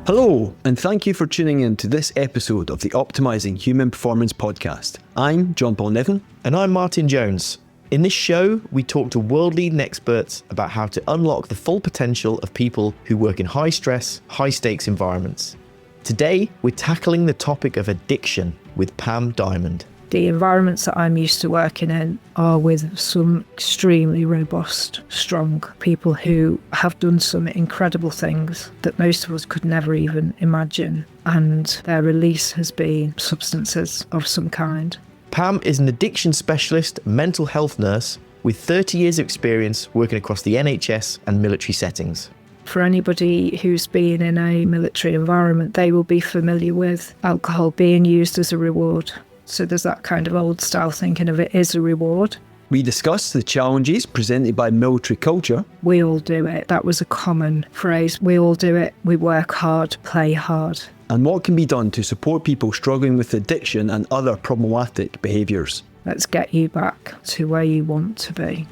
Hello, and thank you for tuning in to this episode of the Optimising Human Performance podcast. I'm John Paul Niven. And I'm Martin Jones. In this show, we talk to world-leading experts about how to unlock the full potential of people who work in high-stress, high-stakes environments. Today, we're tackling the topic of addiction with Pam Diamond. The environments that I'm used to working in are with some extremely robust, strong people who have done some incredible things that most of us could never even imagine. And their release has been substances of some kind. Pam is an addiction specialist, mental health nurse with 30 years of experience working across the NHS and military settings. For anybody who's been in a military environment, they will be familiar with alcohol being used as a reward. So there's that kind of old style thinking of it as a reward. We discuss the challenges presented by military culture. We all do it. That was a common phrase. We all do it. We work hard, play hard. And what can be done to support people struggling with addiction and other problematic behaviours. Let's get you back to where you want to be.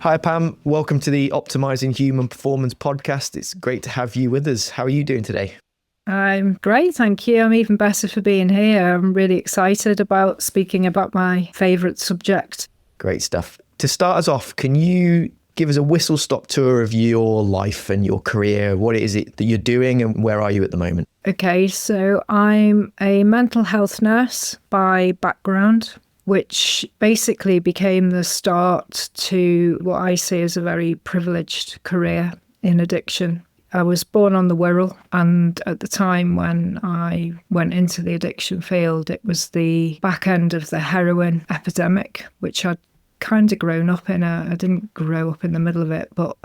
Hi Pam, welcome to the Optimising Human Performance podcast. It's great to have you with us. How are you doing today? I'm great, thank you. I'm even better for being here. I'm really excited about speaking about my favourite subject. Great stuff. To start us off, can you give us a whistle-stop tour of your life and your career? What is it that you're doing and where are you at the moment? Okay, so I'm a mental health nurse by background, which basically became the start to what I see as a very privileged career in addiction. I was born on the Wirral, and at the time when I went into the addiction field, it was the back end of the heroin epidemic, which I'd kind of grown up in. I didn't grow up in the middle of it, but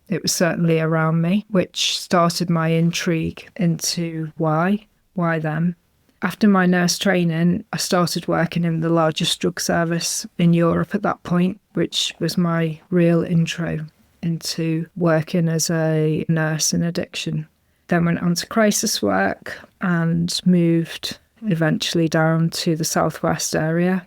it was certainly around me, which started my intrigue into why them. After my nurse training, I started working in the largest drug service in Europe at that point, which was my real intro into working as a nurse in addiction. Then went on to crisis work and moved eventually down to the southwest area.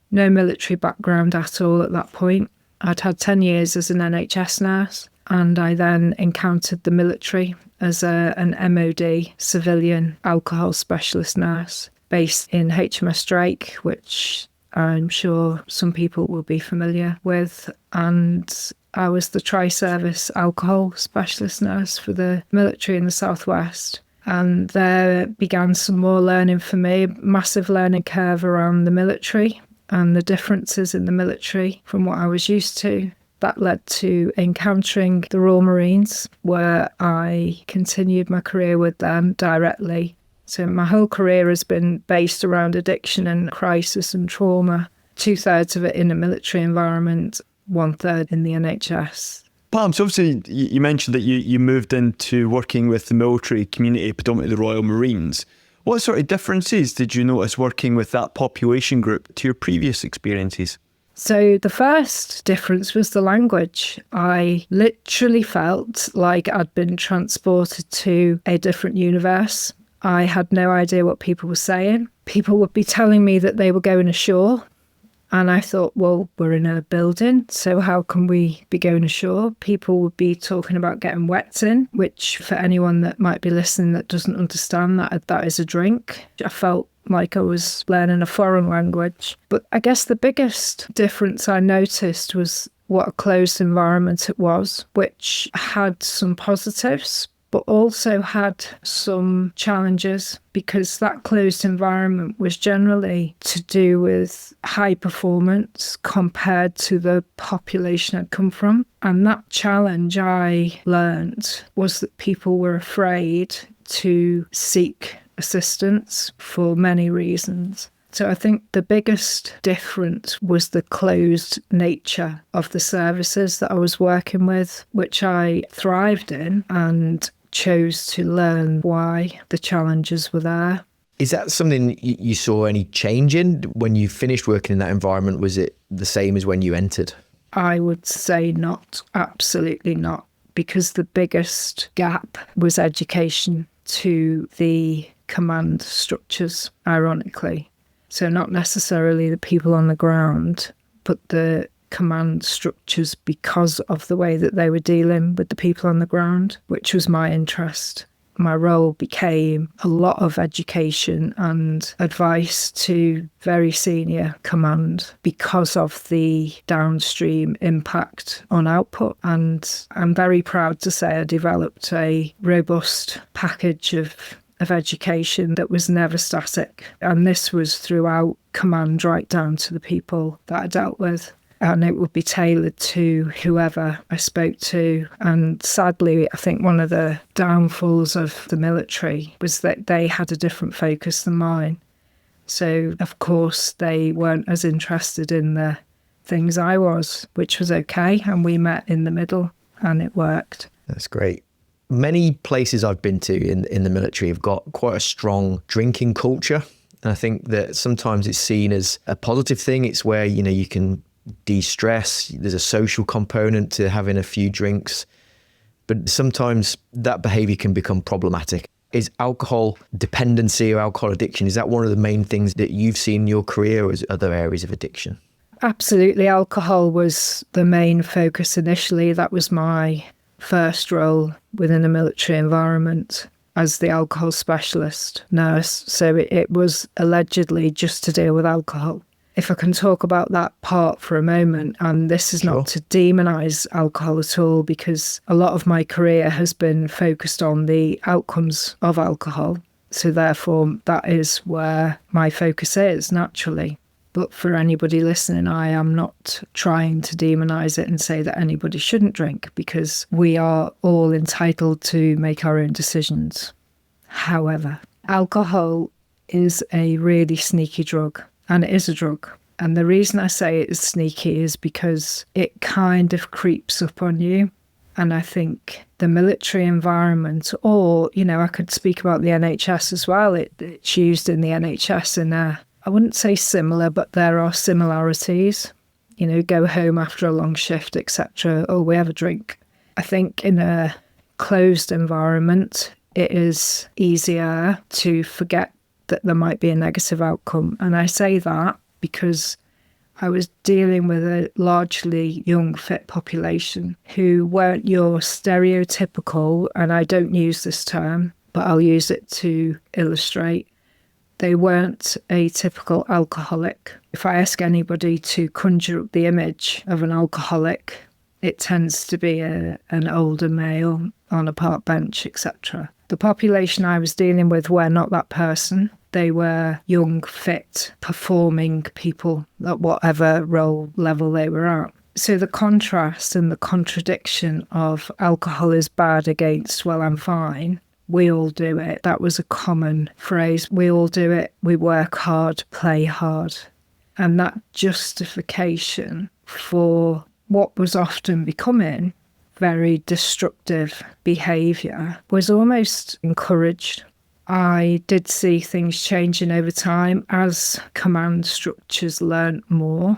No military background at all at that point. I'd had 10 years as an NHS nurse, and I then encountered the military as an MOD, civilian alcohol specialist nurse, based in HMS Drake, which I'm sure some people will be familiar with. And I was the tri-service alcohol specialist nurse for the military in the southwest. And there began some more learning for me, massive learning curve around the military and the differences in the military from what I was used to. That led to encountering the Royal Marines, where I continued my career with them directly. So my whole career has been based around addiction and crisis and trauma, 2/3 of it in a military environment, 1/3 in the NHS. Pam, so obviously you mentioned that you moved into working with the military community, predominantly the Royal Marines. What sort of differences did you notice working with that population group to your previous experiences? So the first difference was the language. I literally felt like I'd been transported to a different universe. I had no idea what people were saying. People would be telling me that they were going ashore. And I thought, well, we're in a building, so how can we be going ashore? People would be talking about getting wet in, which for anyone that might be listening that doesn't understand that is a drink. I felt like I was learning a foreign language. But I guess the biggest difference I noticed was what a closed environment it was, which had some positives, but also had some challenges, because that closed environment was generally to do with high performance compared to the population I'd come from. And that challenge I learned was that people were afraid to seek assistance for many reasons. So I think the biggest difference was the closed nature of the services that I was working with, which I thrived in and chose to learn why the challenges were there. Is that something you saw any change in when you finished working in that environment? Was it the same as when you entered? I would say not, absolutely not, because the biggest gap was education to the command structures, ironically. So not necessarily the people on the ground, but the command structures because of the way that they were dealing with the people on the ground, which was my interest. My role became a lot of education and advice to very senior command because of the downstream impact on output. And I'm very proud to say I developed a robust package of education that was never static. And this was throughout command right down to the people that I dealt with. And it would be tailored to whoever I spoke to. And sadly, I think one of the downfalls of the military was that they had a different focus than mine. So, of course, they weren't as interested in the things I was, which was okay. And we met in the middle and it worked. That's great. Many places I've been to in the military have got quite a strong drinking culture. And I think that sometimes it's seen as a positive thing. It's where, you can de-stress. There's a social component to having a few drinks, but sometimes that behavior can become problematic. Is alcohol dependency or alcohol addiction, is that one of the main things that you've seen in your career, or is it other areas of addiction? Absolutely. Alcohol was the main focus initially. That was my first role within a military environment as the alcohol specialist nurse. So it was allegedly just to deal with alcohol. If I can talk about that part for a moment, and this is not to demonise alcohol at all, because a lot of my career has been focused on the outcomes of alcohol. So therefore, that is where my focus is, naturally. But for anybody listening, I am not trying to demonise it and say that anybody shouldn't drink, because we are all entitled to make our own decisions. However, alcohol is a really sneaky drug. And it is a drug. And the reason I say it is sneaky is because it kind of creeps up on you. And I think the military environment, or, I could speak about the NHS as well. It's used in the NHS in I wouldn't say similar, but there are similarities. Go home after a long shift, etc. Oh, we have a drink. I think in a closed environment, it is easier to forget that there might be a negative outcome. And I say that because I was dealing with a largely young, fit population who weren't your stereotypical, and I don't use this term, but I'll use it to illustrate. They weren't a typical alcoholic. If I ask anybody to conjure up the image of an alcoholic, it tends to be an older male on a park bench, etc. The population I was dealing with were not that person. They were young, fit, performing people at whatever role level they were at. So the contrast and the contradiction of alcohol is bad against, well, I'm fine. We all do it. That was a common phrase. We all do it. We work hard, play hard. And that justification for what was often becoming very destructive behaviour was almost encouraged. I did see things changing over time as command structures learnt more.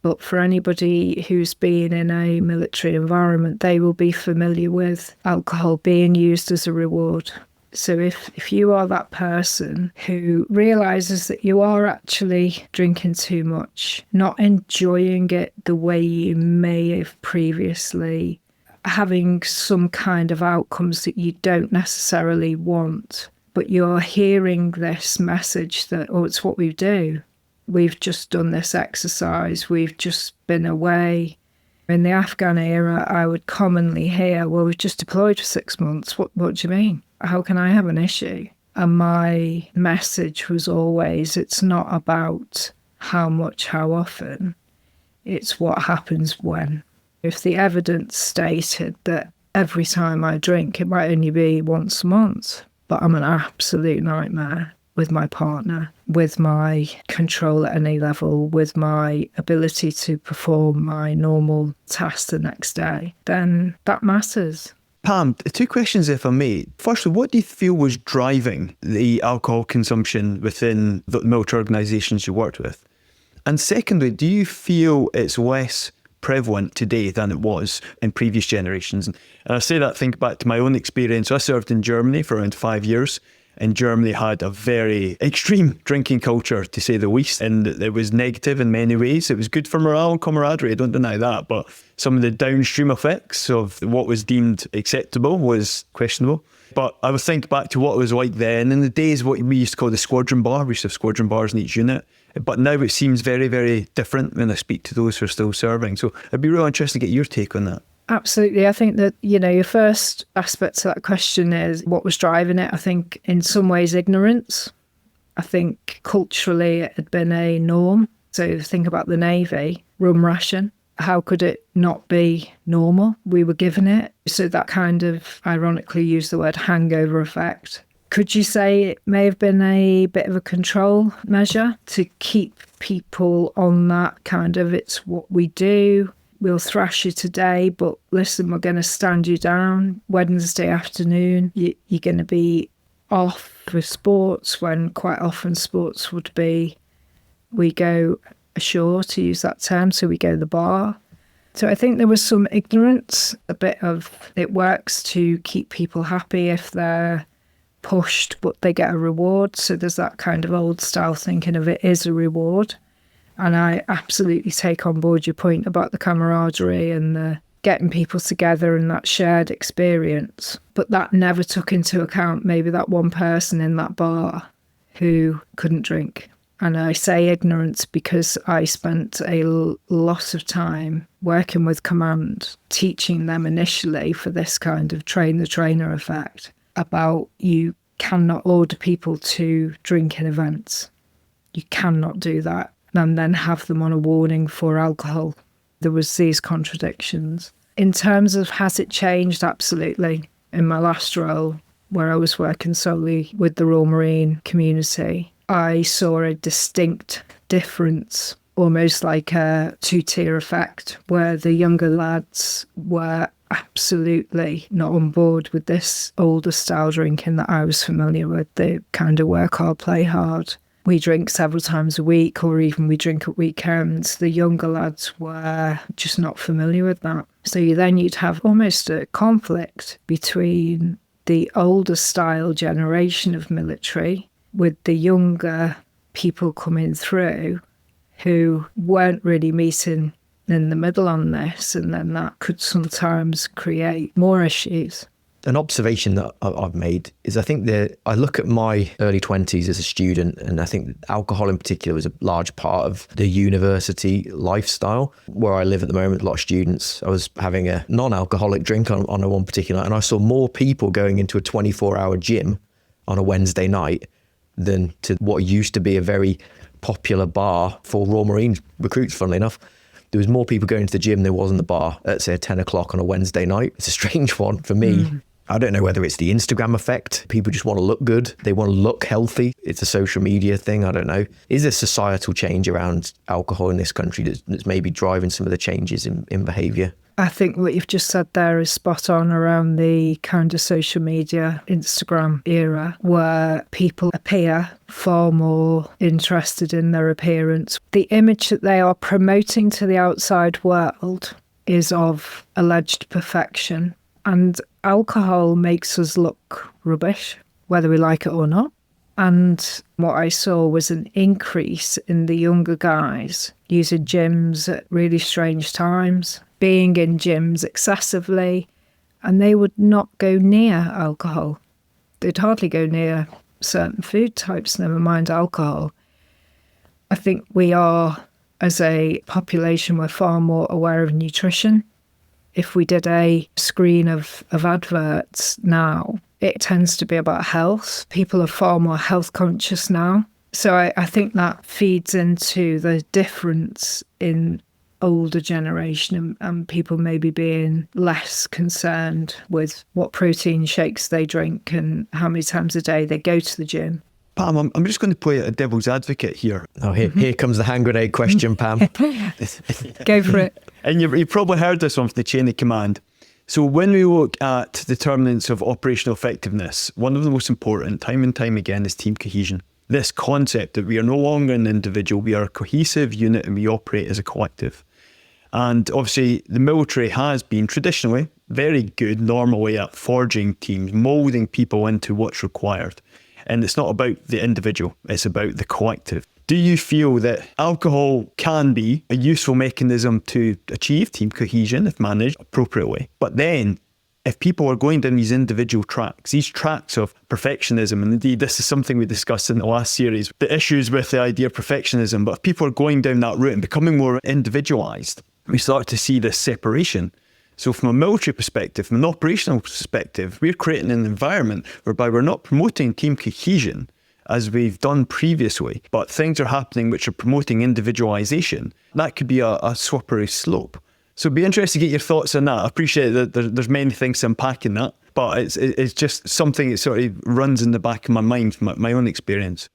But for anybody who's been in a military environment, they will be familiar with alcohol being used as a reward. So if you are that person who realises that you are actually drinking too much, not enjoying it the way you may have previously, having some kind of outcomes that you don't necessarily want, but you're hearing this message that, oh, it's what we do. We've just done this exercise. We've just been away. In the Afghan era, I would commonly hear, well, we've just deployed for 6 months. What do you mean? How can I have an issue? And my message was always, it's not about how much, how often. It's what happens when. If the evidence stated that every time I drink, it might only be once a month, but I'm an absolute nightmare with my partner, with my control at any level, with my ability to perform my normal tasks the next day, then that matters. Pam, two questions if I may. Firstly, what do you feel was driving the alcohol consumption within the military organisations you worked with? And secondly, do you feel it's less prevalent today than it was in previous generations? And I say that, think back to my own experience. I served in Germany for around 5 years. in Germany had a very extreme drinking culture, to say the least, and it was negative in many ways. It was good for morale and camaraderie, I don't deny that, but some of the downstream effects of what was deemed acceptable was questionable. But I would think back to what it was like then, in the days what we used to call the squadron bar. We used to have squadron bars in each unit. But now it seems very, very different when I speak to those who are still serving. So it'd be really interesting to get your take on that. Absolutely. I think that, your first aspect to that question is what was driving it. I think in some ways ignorance. I think culturally it had been a norm. So think about the Navy, rum ration. How could it not be normal? We were given it. So that kind of, ironically, used the word hangover effect. Could you say it may have been a bit of a control measure to keep people on that kind of, it's what we do. We'll thrash you today, but listen, we're going to stand you down. Wednesday afternoon, you're going to be off with sports, when quite often sports would be, we go ashore, to use that term, so we go to the bar. So I think there was some ignorance, a bit of, it works to keep people happy if they're pushed, but they get a reward. So there's that kind of old style thinking of it is a reward. And I absolutely take on board your point about the camaraderie and the getting people together and that shared experience. But that never took into account maybe that one person in that bar who couldn't drink. And I say ignorance because I spent a lot of time working with command, teaching them initially for this kind of train the trainer effect about you cannot order people to drink in events. You cannot do that. And then have them on a warning for alcohol. There was these contradictions. In terms of has it changed? Absolutely. In my last role, where I was working solely with the Royal Marine community, I saw a distinct difference, almost like a two-tier effect, where the younger lads were absolutely not on board with this older style drinking that I was familiar with, the kind of work hard, play hard. We drink several times a week, or even we drink at weekends. The younger lads were just not familiar with that. So you'd have almost a conflict between the older style generation of military with the younger people coming through who weren't really meeting in the middle on this, and then that could sometimes create more issues. An observation that I've made is I think that I look at my early 20s as a student, and I think alcohol in particular was a large part of the university lifestyle. Where I live at the moment, a lot of students, I was having a non-alcoholic drink on a one particular night, and I saw more people going into a 24-hour gym on a Wednesday night than to what used to be a very popular bar for Royal Marine recruits, funnily enough. There was more people going to the gym than there was in the bar at, say, 10 o'clock on a Wednesday night. It's a strange one for me. I don't know whether it's the Instagram effect. People just want to look good. They want to look healthy. It's a social media thing. I don't know. Is there societal change around alcohol in this country that's maybe driving some of the changes in behaviour? I think what you've just said there is spot on around the kind of social media, Instagram era, where people appear far more interested in their appearance. The image that they are promoting to the outside world is of alleged perfection. And alcohol makes us look rubbish, whether we like it or not. And what I saw was an increase in the younger guys using gyms at really strange times, being in gyms excessively, and they would not go near alcohol. They'd hardly go near certain food types, never mind alcohol. I think we are, as a population, we're far more aware of nutrition. If we did a screen of adverts now, it tends to be about health. People are far more health conscious now. So I think that feeds into the difference in older generation and people maybe being less concerned with what protein shakes they drink and how many times a day they go to the gym. Pam, I'm just going to play a devil's advocate here. Oh, here comes the hand grenade question, Pam. Go for it. And you've probably heard this one from the chain of command. So when we look at determinants of operational effectiveness, one of the most important, time and time again, is team cohesion. This concept that we are no longer an individual, we are a cohesive unit and we operate as a collective. And obviously the military has been traditionally very good normally at forging teams, moulding people into what's required. And it's not about the individual, it's about the collective. Do you feel that alcohol can be a useful mechanism to achieve team cohesion if managed appropriately? But then, if people are going down these individual tracks, these tracks of perfectionism, and indeed this is something we discussed in the last series, the issues with the idea of perfectionism, but if people are going down that route and becoming more individualised, we start to see this separation. So from a military perspective, from an operational perspective, we're creating an environment whereby we're not promoting team cohesion as we've done previously, but things are happening which are promoting individualisation. That could be a slippery slope. So it'd be interesting to get your thoughts on that. I appreciate that there's many things to unpack in that, but it's just something that sort of runs in the back of my mind from my own experience.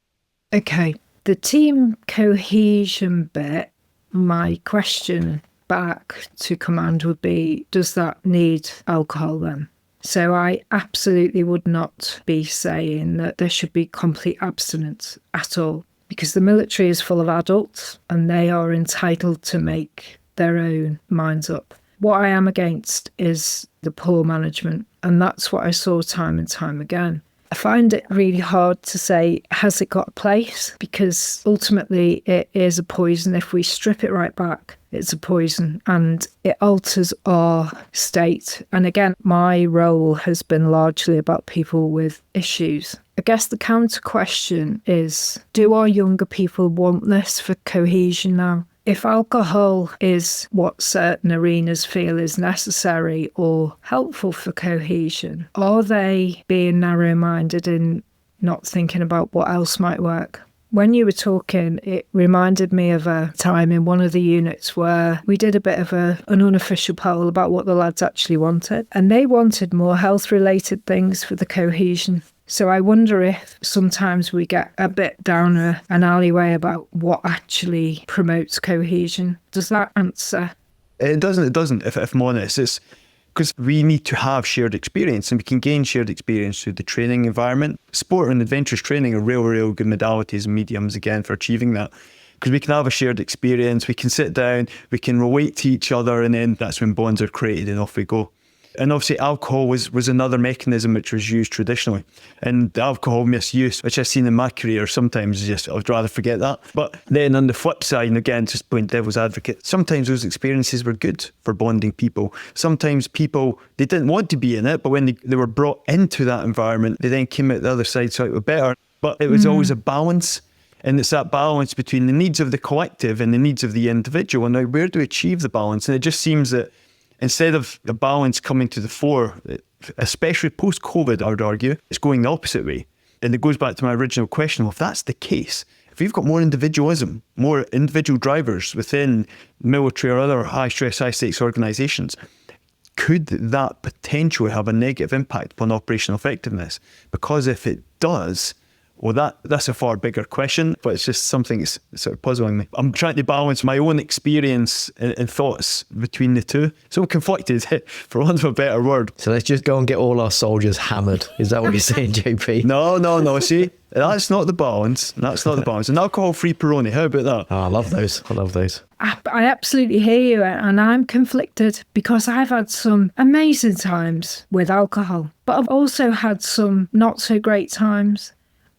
Okay, the team cohesion bit, my question back to command would be, does that need alcohol then? So I absolutely would not be saying that there should be complete abstinence at all, because the military is full of adults and they are entitled to make their own minds up. What I am against is the poor management, and that's what I saw time and time again. I find it really hard to say, has it got a place? Because ultimately it is a poison. If we strip it right back, it's a poison and it alters our state. And again, my role has been largely about people with issues. I guess the counter question is, do our younger people want this for cohesion now? If alcohol is what certain arenas feel is necessary or helpful for cohesion, are they being narrow-minded in not thinking about what else might work? When you were talking, it reminded me of a time in one of the units where we did a bit of an unofficial poll about what the lads actually wanted, and they wanted more health-related things for the cohesion. So I wonder if sometimes we get a bit down an alleyway about what actually promotes cohesion. Does that answer? It doesn't, if I'm honest. It's because we need to have shared experience, and we can gain shared experience through the training environment. Sport and adventurous training are real good modalities and mediums, again, for achieving that. Because we can have a shared experience, we can sit down, we can relate to each other, and then that's when bonds are created and off we go. And obviously alcohol was another mechanism which was used traditionally. And the alcohol misuse, which I've seen in my career, sometimes just, I'd rather forget that. But then on the flip side, and again, just playing devil's advocate, sometimes those experiences were good for bonding people. Sometimes people, they didn't want to be in it, but when they were brought into that environment, they then came out the other side slightly better. But it was always a balance. And it's that balance between the needs of the collective and the needs of the individual. And now where do we achieve the balance? And it just seems that instead of the balance coming to the fore, especially post-COVID, I would argue, it's going the opposite way. And it goes back to my original question. Well, if that's the case, if we've got more individualism, more individual drivers within military or other high-stress, high-stakes organisations, could that potentially have a negative impact upon operational effectiveness? Because if it does, well, that's a far bigger question, but it's just something that's sort of puzzling me. I'm trying to balance my own experience and thoughts between the two. So I'm conflicted, for want of a better word. So let's just go and get all our soldiers hammered. Is that what you're saying, JP? No. See, that's not the balance. That's not the balance. An alcohol-free Peroni, how about that? Oh, I love those. I absolutely hear you, and I'm conflicted because I've had some amazing times with alcohol, but I've also had some not so great times.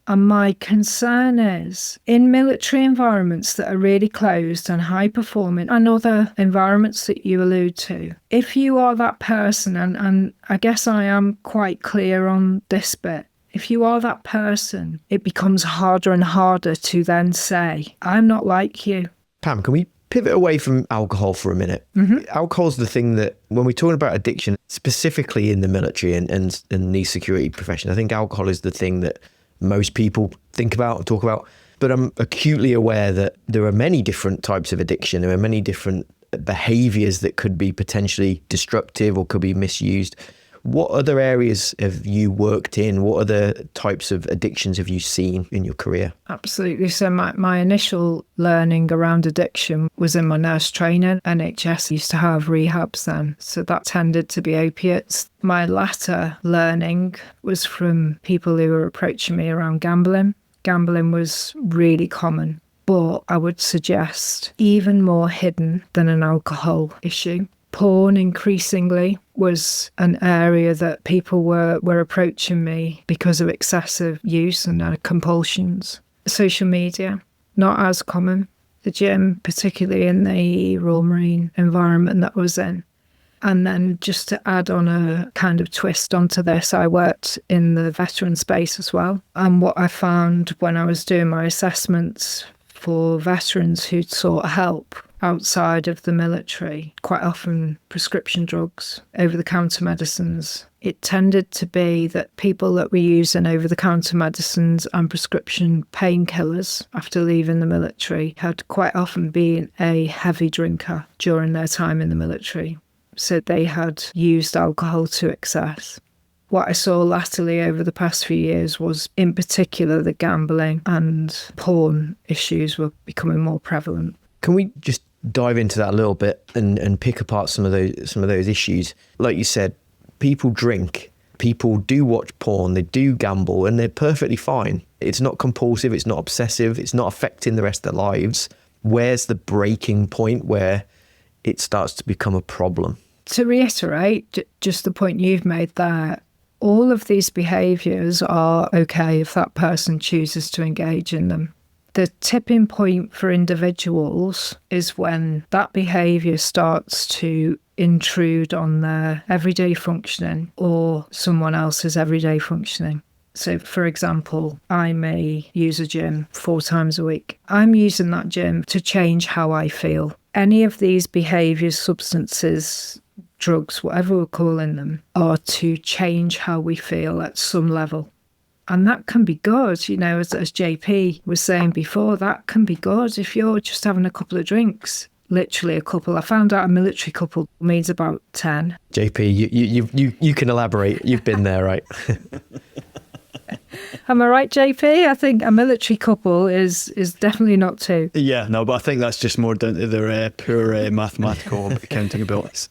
And my concern is, in military environments that are really closed and high performing, and other environments that you allude to, if you are that person, and I guess I am quite clear on this bit, if you are that person, it becomes harder and harder to then say, I'm not like you. Pam, can we pivot away from alcohol for a minute? Mm-hmm. Alcohol's the thing that, when we're talking about addiction, specifically in the military and these security professions, I think alcohol is the thing that most people think about, talk about, but I'm acutely aware that there are many different types of addiction. There are many different behaviours that could be potentially destructive or could be misused. What other areas have you worked in? What other types of addictions have you seen in your career? Absolutely. So my initial learning around addiction was in my nurse training. NHS used to have rehabs then, so that tended to be opiates. My latter learning was from people who were approaching me around gambling. Gambling was really common, but I would suggest even more hidden than an alcohol issue. Porn increasingly was an area that people were approaching me because of excessive use and compulsions. Social media, not as common. The gym, particularly in the Royal Marine environment that I was in. And then just to add on a kind of twist onto this, I worked in the veteran space as well. And what I found when I was doing my assessments for veterans who'd sought help outside of the military, quite often prescription drugs, over-the-counter medicines, it tended to be that people that were using over-the-counter medicines and prescription painkillers after leaving the military had quite often been a heavy drinker during their time in the military. So they had used alcohol to excess. What I saw latterly over the past few years was, in particular, the gambling and porn issues were becoming more prevalent. Can we just dive into that a little bit and pick apart some of those issues? Like you said, people drink, people do watch porn, they do gamble, and they're perfectly fine. It's not compulsive, it's not obsessive, it's not affecting the rest of their lives. Where's the breaking point where it starts to become a problem? To reiterate, just the point you've made there, all of these behaviours are okay if that person chooses to engage in them. The tipping point for individuals is when that behaviour starts to intrude on their everyday functioning or someone else's everyday functioning. So, for example, I may use a gym 4 times a week. I'm using that gym to change how I feel. Any of these behaviours, substances, drugs, whatever we're calling them, are to change how we feel at some level. And that can be good, you know, as JP was saying before, that can be good if you're just having a couple of drinks. Literally a couple. I found out a military couple means about 10. JP, you can elaborate. You've been there, right? Am I right, JP? I think a military couple is definitely not 2. Yeah, no, but I think that's just more down to their poor mathematical accounting abilities.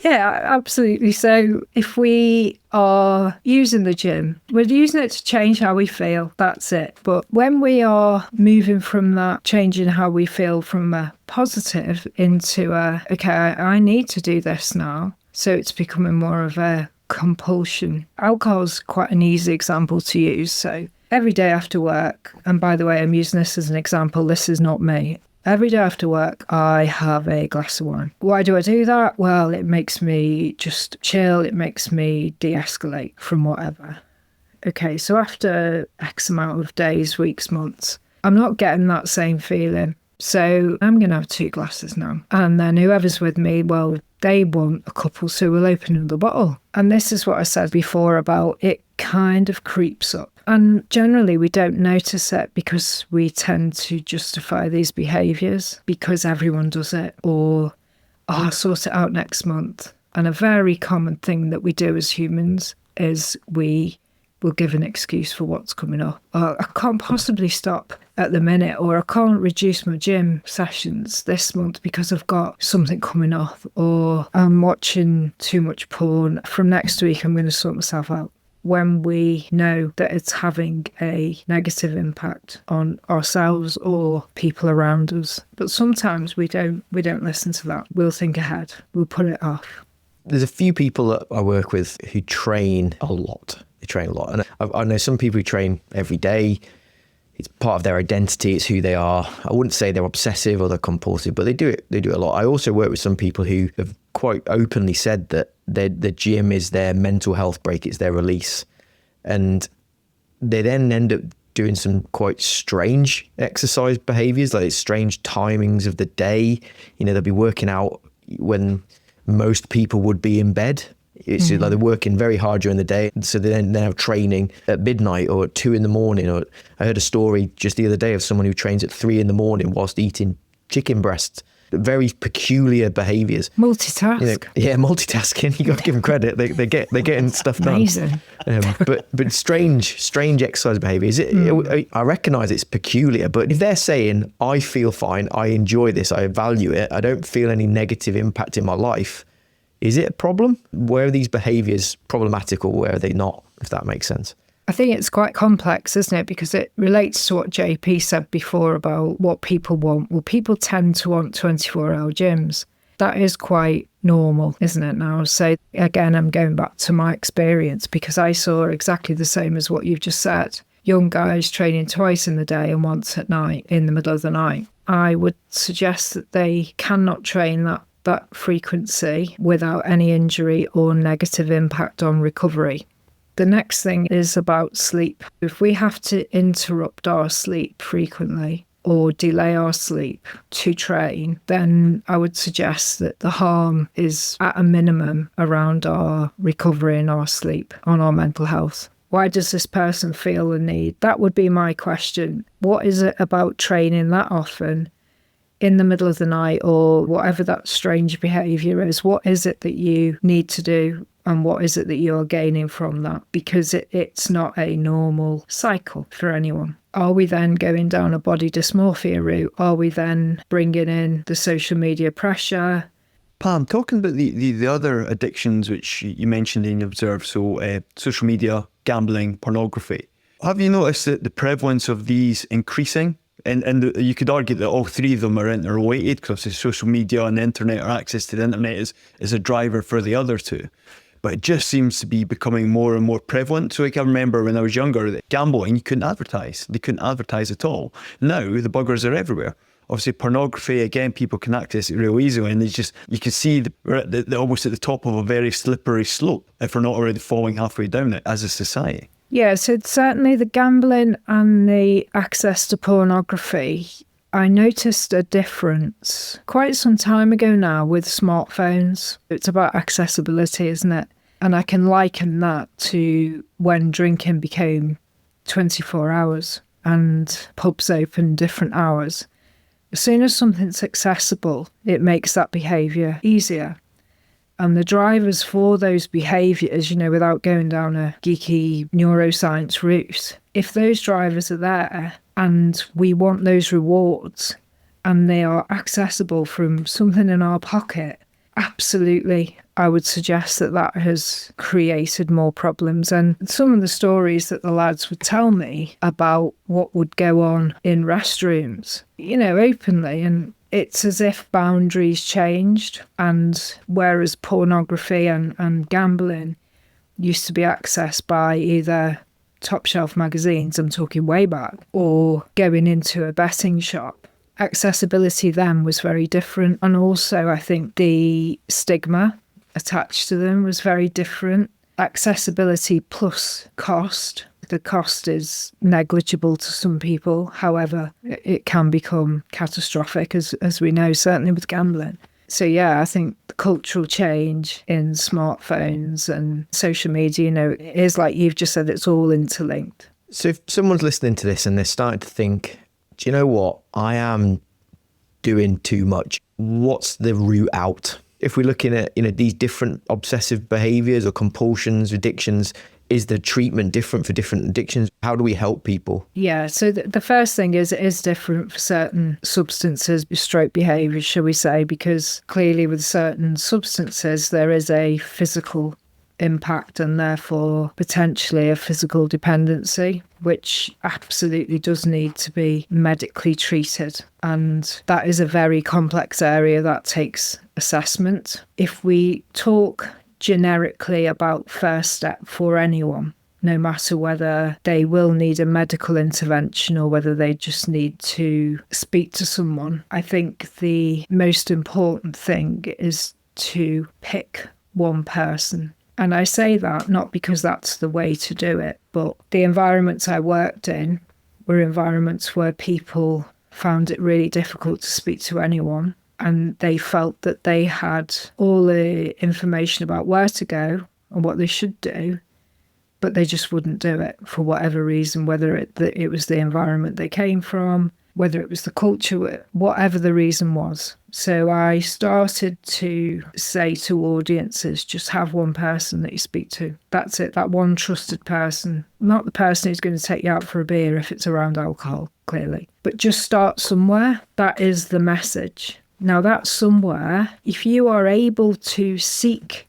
Yeah, absolutely. So if we are using the gym, we're using it to change how we feel. That's it. But when we are moving from that, changing how we feel from a positive into okay, I need to do this now. So it's becoming more of a compulsion. Alcohol's quite an easy example to use. So every day after work, and by the way, I'm using this as an example, this is not me. Every day after work, I have a glass of wine. Why do I do that? Well, it makes me just chill. It makes me de-escalate from whatever. Okay, so after X amount of days, weeks, months, I'm not getting that same feeling. So I'm going to have 2 glasses now. And then whoever's with me, well, they want a couple, so we'll open another bottle. And this is what I said before about it kind of creeps up. And generally we don't notice it because we tend to justify these behaviours because everyone does it, or I'll sort it out next month. And a very common thing that we do as humans is we will give an excuse for what's coming up. I can't possibly stop at the minute, or I can't reduce my gym sessions this month because I've got something coming up, or I'm watching too much porn. From next week I'm going to sort myself out. When we know that it's having a negative impact on ourselves or people around us. But sometimes we don't listen to that. We'll think ahead. We'll put it off. There's a few people that I work with who train a lot. They train a lot. And I know some people who train every day. It's part of their identity. It's who they are. I wouldn't say they're obsessive or they're compulsive, but they do it. They do it a lot. I also work with some people who have quite openly said that the gym is their mental health break. It's their release. And they then end up doing some quite strange exercise behaviours, like strange timings of the day. You know, they'll be working out when most people would be in bed. It's like they're working very hard during the day. So they then have training at midnight or at 2 a.m. Or I heard a story just the other day of someone who trains at 3 a.m. whilst eating chicken breasts. Very peculiar behaviours. Multitask. You know, yeah, multitasking. You got to give them credit. They're getting stuff done. Amazing. But strange exercise behaviour. I recognise it's peculiar, but if they're saying, I feel fine, I enjoy this, I value it, I don't feel any negative impact in my life, is it a problem? Where are these behaviours problematic, or where are they not, if that makes sense? I think it's quite complex, isn't it? Because it relates to what JP said before about what people want. Well, people tend to want 24-hour gyms. That is quite normal, isn't it now? So again, I'm going back to my experience because I saw exactly the same as what you've just said. Young guys training twice in the day and once at night in the middle of the night. I would suggest that they cannot train that frequency without any injury or negative impact on recovery. The next thing is about sleep. If we have to interrupt our sleep frequently or delay our sleep to train, then I would suggest that the harm is at a minimum around our recovery and our sleep, on our mental health. Why does this person feel the need? That would be my question. What is it about training that often in the middle of the night or whatever that strange behaviour is? What is it that you need to do and what is it that you're gaining from that? Because it's not a normal cycle for anyone. Are we then going down a body dysmorphia route? Are we then bringing in the social media pressure? Pam, talking about the other addictions which you mentioned and you observed, so social media, gambling, pornography, have you noticed that the prevalence of these increasing? And you could argue that all three of them are interrelated because social media and the internet or access to the internet is a driver for the other two. But it just seems to be becoming more and more prevalent. So I can remember when I was younger, that gambling, you couldn't advertise. They couldn't advertise at all. Now, the buggers are everywhere. Obviously, pornography, again, people can access it real easily. And you can see we're almost at the top of a very slippery slope if we're not already falling halfway down it as a society. Yeah, so certainly the gambling and the access to pornography, I noticed a difference quite some time ago now with smartphones. It's about accessibility, isn't it? And I can liken that to when drinking became 24 hours and pubs open different hours. As soon as something's accessible, it makes that behaviour easier. And the drivers for those behaviours, without going down a geeky neuroscience route, if those drivers are there and we want those rewards and they are accessible from something in our pocket, absolutely, I would suggest that has created more problems. And some of the stories that the lads would tell me about what would go on in restrooms, openly, and it's as if boundaries changed, and whereas pornography and gambling used to be accessed by either top shelf magazines, I'm talking way back, or going into a betting shop, accessibility then was very different. And also I think the stigma attached to them was very different. Accessibility plus cost. The cost is negligible to some people. However, it can become catastrophic, as we know, certainly with gambling. So yeah, I think the cultural change in smartphones and social media, it is like you've just said, it's all interlinked. So if someone's listening to this and they're starting to think, do you know what? I am doing too much. What's the route out? If we're looking at, these different obsessive behaviours or compulsions, addictions, is the treatment different for different addictions? How do we help people? Yeah, so the first thing is it is different for certain substances, stroke behaviours, shall we say, because clearly with certain substances there is a physical impact and therefore potentially a physical dependency, which absolutely does need to be medically treated. And that is a very complex area that takes assessment. If we talk generically about first step for anyone, no matter whether they will need a medical intervention or whether they just need to speak to someone, I think the most important thing is to pick one person. And I say that not because that's the way to do it, but the environments I worked in were environments where people found it really difficult to speak to anyone. And they felt that they had all the information about where to go and what they should do, but they just wouldn't do it for whatever reason, whether it was the environment they came from, whether it was the culture, whatever the reason was. So I started to say to audiences, just have one person that you speak to. That's it, that one trusted person. Not the person who's going to take you out for a beer if it's around alcohol, clearly. But just start somewhere. That is the message. Now that somewhere, if you are able to seek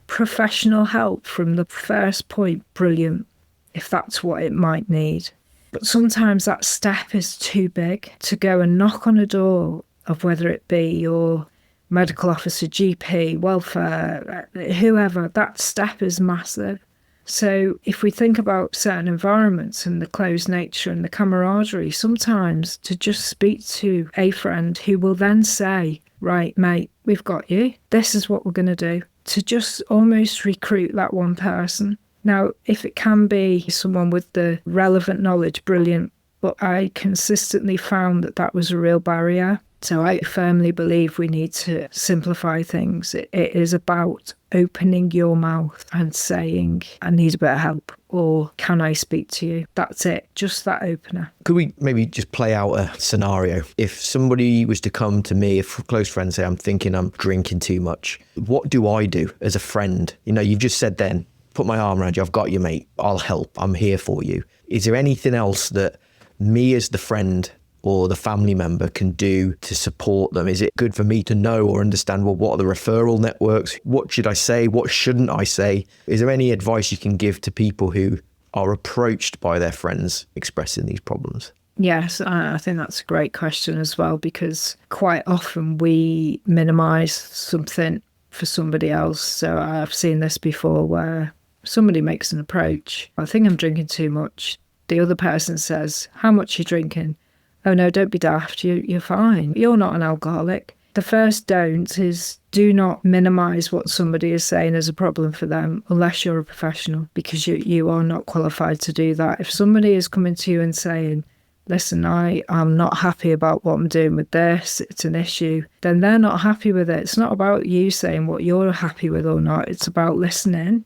professional help from the first point, brilliant, if that's what it might need. But sometimes that step is too big to go and knock on a door of whether it be your medical officer, GP, welfare, whoever, that step is massive. So if we think about certain environments and the closed nature and the camaraderie, sometimes to just speak to a friend who will then say, right, mate, we've got you. This is what we're going to do. To just almost recruit that one person. Now, if it can be someone with the relevant knowledge, brilliant. But I consistently found that that was a real barrier. So I firmly believe we need to simplify things. It is about opening your mouth and saying, I need a bit of help, or can I speak to you? That's it, just that opener. Could we maybe just play out a scenario? If somebody was to come to me, if a close friend say, I'm thinking I'm drinking too much, what do I do as a friend? You know, you've just said then, put my arm around you, I've got you, mate, I'll help, I'm here for you. Is there anything else that me as the friend or the family member can do to support them? Is it good for me to know or understand, well, what are the referral networks? What should I say? What shouldn't I say? Is there any advice you can give to people who are approached by their friends expressing these problems? Yes, I think that's a great question as well, because quite often we minimise something for somebody else. So I've seen this before where somebody makes an approach. I think I'm drinking too much. The other person says, how much are you drinking? Oh no, don't be daft, you're fine. You're not an alcoholic. The first don't is do not minimise what somebody is saying as a problem for them unless you're a professional, because you are not qualified to do that. If somebody is coming to you and saying, listen, I'm not happy about what I'm doing with this, it's an issue, then they're not happy with it. It's not about you saying what you're happy with or not. It's about listening.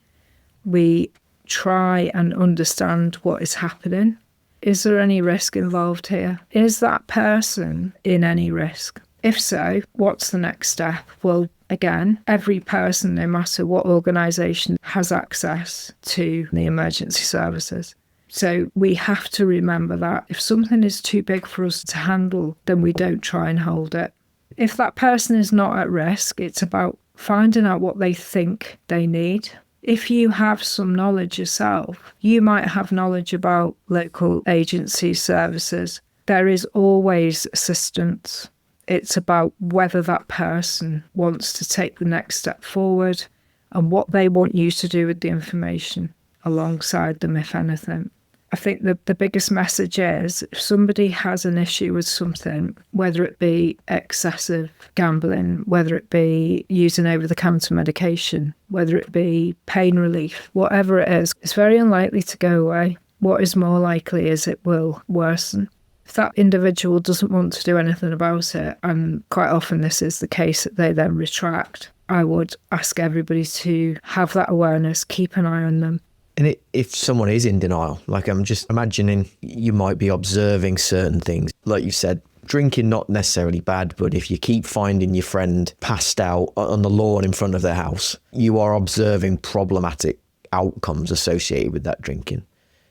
We try and understand what is happening. Is there any risk involved here? Is that person in any risk? If so, what's the next step? Well, again, every person, no matter what organisation, has access to the emergency services. So we have to remember that if something is too big for us to handle, then we don't try and hold it. If that person is not at risk, it's about finding out what they think they need. If you have some knowledge yourself, you might have knowledge about local agency services. There is always assistance. It's about whether that person wants to take the next step forward and what they want you to do with the information alongside them, if anything. I think the biggest message is if somebody has an issue with something, whether it be excessive gambling, whether it be using over-the-counter medication, whether it be pain relief, whatever it is, it's very unlikely to go away. What is more likely is it will worsen. If that individual doesn't want to do anything about it, and quite often this is the case that they then retract, I would ask everybody to have that awareness, keep an eye on them. And if someone is in denial, like I'm just imagining you might be observing certain things. Like you said, drinking not necessarily bad, but if you keep finding your friend passed out on the lawn in front of their house, you are observing problematic outcomes associated with that drinking.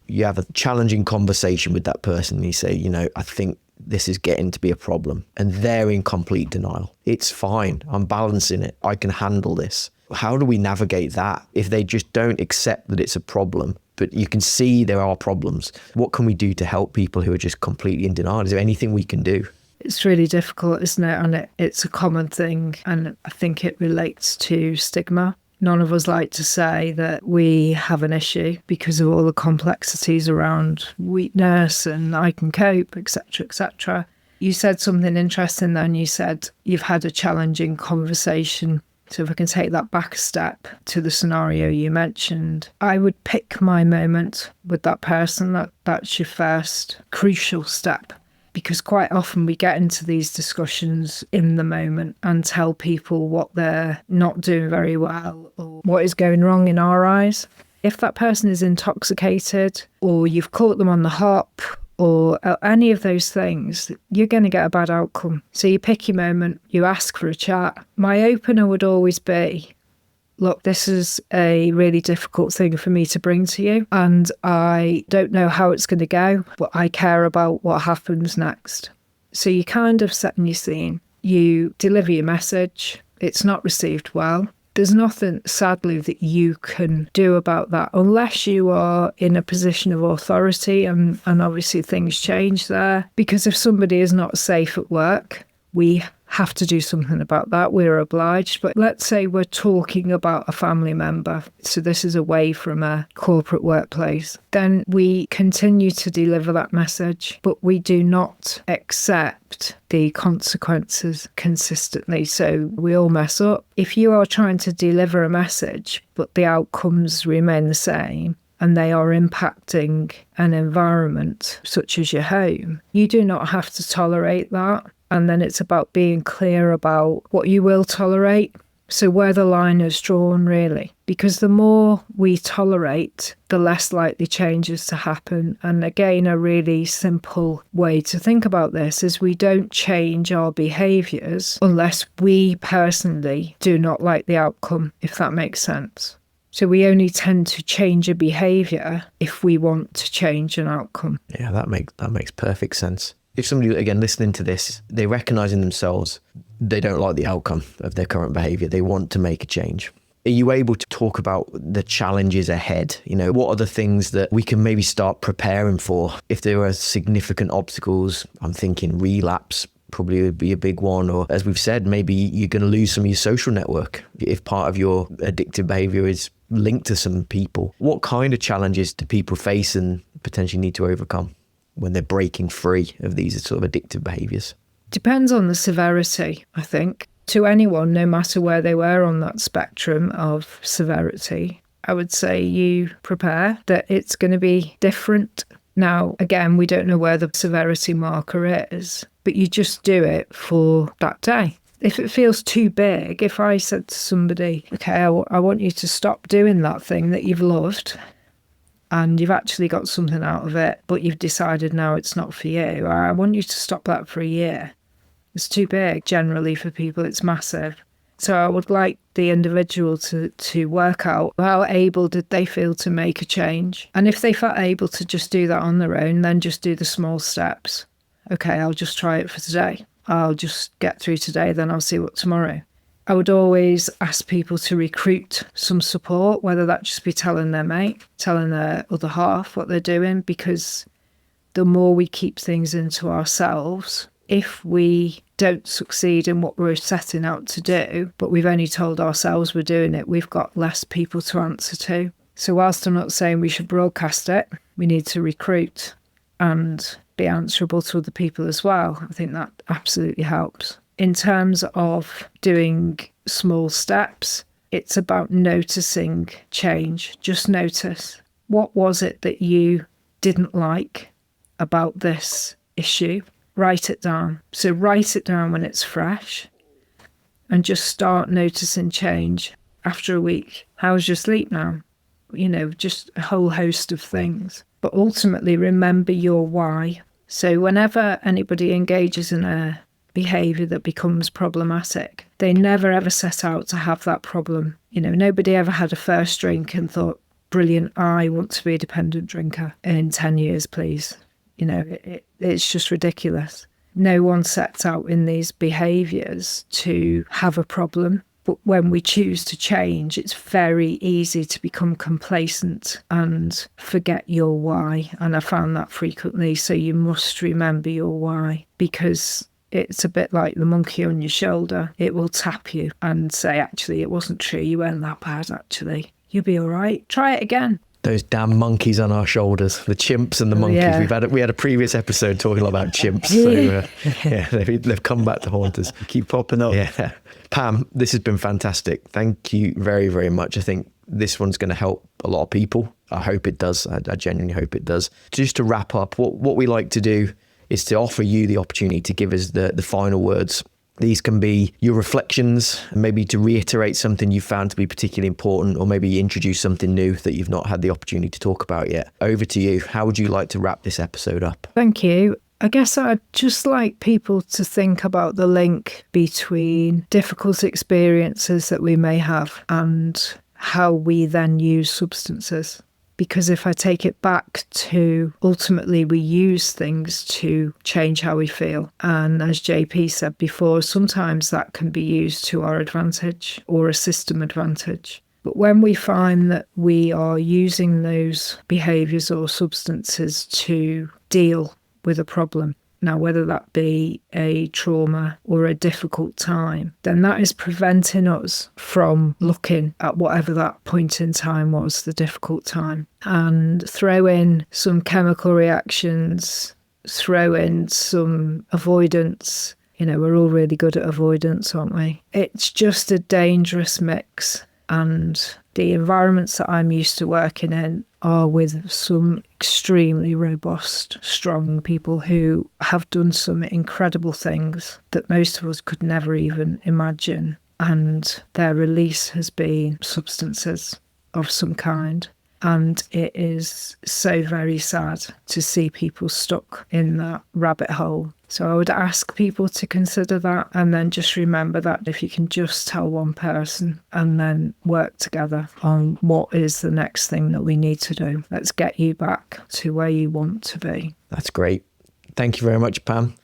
You have a challenging conversation with that person and you say, you know, I think this is getting to be a problem. And they're in complete denial. It's fine. I'm balancing it. I can handle this. How do we navigate that if they just don't accept that it's a problem, but you can see there are problems? What can we do to help people who are just completely in denial? Is there anything we can do? It's really difficult, isn't it? And it's a common thing. And I think it relates to stigma. None of us like to say that we have an issue because of all the complexities around weakness and I can cope, etc., etc. You said something interesting then. You said you've had a challenging conversation. So if I can take that back a step to the scenario you mentioned, I would pick my moment with that person. That's your first crucial step, because quite often we get into these discussions in the moment and tell people what they're not doing very well or what is going wrong in our eyes. If that person is intoxicated or you've caught them on the hop or any of those things, you're going to get a bad outcome. So you pick your moment, you ask for a chat. My opener would always be, look, this is a really difficult thing for me to bring to you, and I don't know how it's going to go, but I care about what happens next. So you kind of set in your scene. You deliver your message. It's not received well. There's nothing, sadly, that you can do about that unless you are in a position of authority, and obviously things change there. Because if somebody is not safe at work, we have to do something about that. We're obliged. But let's say we're talking about a family member. So this is away from a corporate workplace. Then we continue to deliver that message, but we do not accept the consequences consistently. So we all mess up. If you are trying to deliver a message, but the outcomes remain the same, and they are impacting an environment such as your home, you do not have to tolerate that. And then it's about being clear about what you will tolerate. So where the line is drawn, really. Because the more we tolerate, the less likely changes to happen. And again, a really simple way to think about this is we don't change our behaviours unless we personally do not like the outcome, if that makes sense. So we only tend to change a behaviour if we want to change an outcome. Yeah, that makes perfect sense. If somebody, again, listening to this, they're recognising themselves, they don't like the outcome of their current behaviour, they want to make a change. Are you able to talk about the challenges ahead? You know, what are the things that we can maybe start preparing for? If there are significant obstacles, I'm thinking relapse probably would be a big one. Or as we've said, maybe you're going to lose some of your social network if part of your addictive behaviour is linked to some people. What kind of challenges do people face and potentially need to overcome when they're breaking free of these sort of addictive behaviours? Depends on the severity, I think. To anyone, no matter where they were on that spectrum of severity, I would say you prepare that it's going to be different. Now, again, we don't know where the severity marker is, but you just do it for that day. If it feels too big, if I said to somebody, okay, I want you to stop doing that thing that you've loved and you've actually got something out of it, but you've decided now it's not for you, I want you to stop that for a year. It's too big. Generally for people, it's massive. So I would like the individual to work out how able did they feel to make a change. And if they felt able to just do that on their own, then just do the small steps. Okay, I'll just try it for today. I'll just get through today, then I'll see what tomorrow. I would always ask people to recruit some support, whether that just be telling their mate, telling their other half what they're doing, because the more we keep things into ourselves, if we don't succeed in what we're setting out to do, but we've only told ourselves we're doing it, we've got less people to answer to. So whilst I'm not saying we should broadcast it, we need to recruit and be answerable to other people as well. I think that absolutely helps. In terms of doing small steps, it's about noticing change. Just notice. What was it that you didn't like about this issue? Write it down. So write it down when it's fresh and just start noticing change. After a week, how's your sleep now? You know, just a whole host of things. But ultimately, remember your why. So whenever anybody engages in a behaviour that becomes problematic, they never ever set out to have that problem. You know, nobody ever had a first drink and thought, brilliant, I want to be a dependent drinker in 10 years, please. You know, it's just ridiculous. No one sets out in these behaviours to have a problem. But when we choose to change, it's very easy to become complacent and forget your why. And I found that frequently. So you must remember your why, because it's a bit like the monkey on your shoulder. It will tap you and say, actually, it wasn't true. You weren't that bad, actually. You'll be all right. Try it again. Those damn monkeys on our shoulders, the chimps and the monkeys. Yeah. We had a previous episode talking about chimps. So yeah, they've come back to haunt us. Keep popping up. Yeah. Pam, this has been fantastic. Thank you very, very much. I think this one's going to help a lot of people. I hope it does. I genuinely hope it does. Just to wrap up, what we like to do is to offer you the opportunity to give us the final words. These can be your reflections, maybe to reiterate something you found to be particularly important, or maybe introduce something new that you've not had the opportunity to talk about yet. Over to you. How would you like to wrap this episode up? Thank you. I guess I'd just like people to think about the link between difficult experiences that we may have and how we then use substances. Because if I take it back to ultimately we use things to change how we feel. And as JP said before, sometimes that can be used to our advantage or a system advantage. But when we find that we are using those behaviours or substances to deal with a problem, Now, whether that be a trauma or a difficult time, then that is preventing us from looking at whatever that point in time was, the difficult time, and throw in some chemical reactions, throw in some avoidance. You know, we're all really good at avoidance, aren't we? It's just a dangerous mix. And the environments that I'm used to working in are with some extremely robust, strong people who have done some incredible things that most of us could never even imagine. And their release has been substances of some kind. And it is so very sad to see people stuck in that rabbit hole. So I would ask people to consider that, and then just remember that if you can just tell one person and then work together on what is the next thing that we need to do. Let's get you back to where you want to be. That's great. Thank you very much, Pam.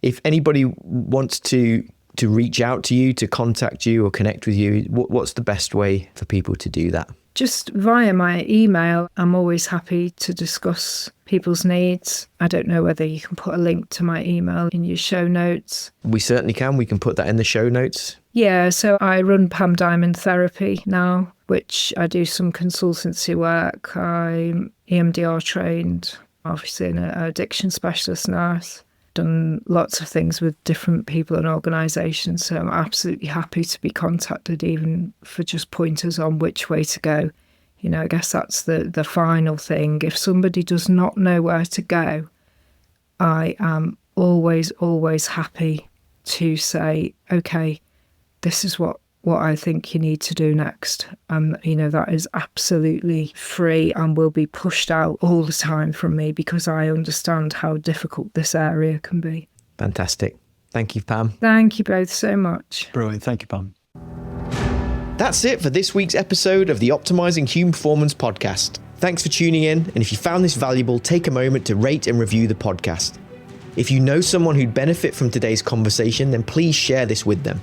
If anybody wants to reach out to you, to contact you or connect with you, what's the best way for people to do that? Just via my email. I'm always happy to discuss people's needs. I don't know whether you can put a link to my email in your show notes. We certainly can. We can put that in the show notes. Yeah, so I run Pam Diamond therapy now, which I do some consultancy work. I'm EMDR trained, obviously an addiction specialist nurse. Done lots of things with different people and organisations, so I'm absolutely happy to be contacted even for just pointers on which way to go. You know, I guess that's the final thing. If somebody does not know where to go, I am always happy to say, okay, this is what I think you need to do next. And, you know, that is absolutely free and will be pushed out all the time from me because I understand how difficult this area can be. Fantastic. Thank you, Pam. Thank you both so much. Brilliant. Thank you, Pam. That's it for this week's episode of the Optimizing Human Performance podcast. Thanks for tuning in. And if you found this valuable, take a moment to rate and review the podcast. If you know someone who'd benefit from today's conversation, then please share this with them.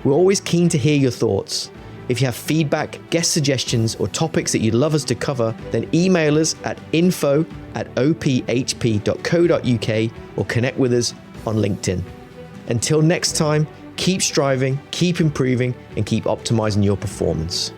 We're always keen to hear your thoughts. If you have feedback, guest suggestions, or topics that you'd love us to cover, then email us at info@ophp.co.uk or connect with us on LinkedIn. Until next time, keep striving, keep improving, and keep optimizing your performance.